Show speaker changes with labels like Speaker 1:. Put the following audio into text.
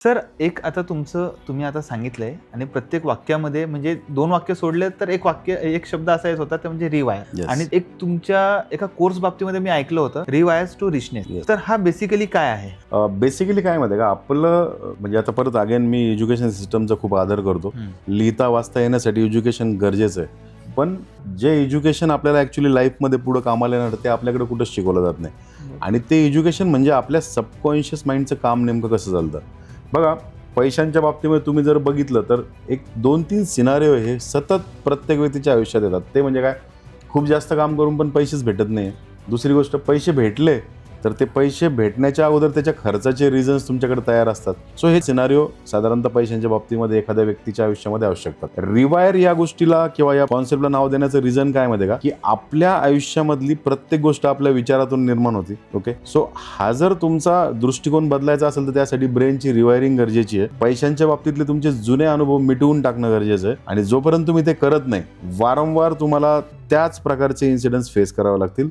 Speaker 1: Sir, एक आता तुम्ही आता सांगितलंय आणि प्रत्येक वाक्यामध्ये म्हणजे 2 वाक्य सोडले तर एक शब्द असा येत होता ते म्हणजे रिवायर.
Speaker 2: Yes.
Speaker 1: आणि एक तुमच्या एका कोर्स बाबतीमध्ये मी ऐकलं होतं रिवायर्स टू रिचनेस.
Speaker 2: Yes.
Speaker 1: तर हा बेसिकली काय आहे?
Speaker 2: बेसिकली काय माहिती आहे का, आपलं म्हणजे आता परत अगेन मी एज्युकेशन सिस्टमचा खूप आदर करतो. लिहिता वाचता येण्यासाठी एज्युकेशन गरजेचं आहे. पण जे एज्युकेशन आपल्याला ॲक्च्युली लाईफमध्ये पुढं कामाला येणार ते आपल्याकडे कुठंच शिकवलं जात नाही. आणि ते एज्युकेशन म्हणजे आपल्या सबकॉन्शियस माइंडचं काम नेमकं कसं चालतं. बघा, पैशांच्या बाबतीमध्ये तुम्ही जर बघितलं तर एक 2-3 सिनारिओ हे सतत प्रत्येक व्यक्तीच्या आयुष्यात येतात. ते म्हणजे काय, खूप जास्त काम करून पण पैसेच भेटत नाही. दुसरी गोष्ट, पैसे भेटले तर ते पैसे भेटण्याच्या अगोदर त्याच्या खर्चाचे रिझन्स तुमच्याकडे तयार असतात. सो हे सिनारिओ साधारणतः पैशांच्या बाबतीमध्ये एखाद्या व्यक्तीच्या आयुष्यामध्ये आवश्यक असतात. रिवायर या गोष्टीला किंवा या कॉन्सेप्टला नाव देण्याचं रिझन काय माहिती आहे का, की आपल्या आयुष्यामधली प्रत्येक गोष्ट आपल्या विचारातून निर्माण होती. ओके, सो हा जर तुमचा दृष्टिकोन बदलायचा असेल तर त्यासाठी ब्रेनची रिवायरिंग गरजेची आहे. पैशांच्या बाबतीतले तुमचे जुने अनुभव मिटवून टाकणं गरजेचं आहे. आणि जोपर्यंत तुम्ही ते करत नाही, वारंवार तुम्हाला त्याच प्रकारचे इन्सिडेंट्स फेस करावे लागतील.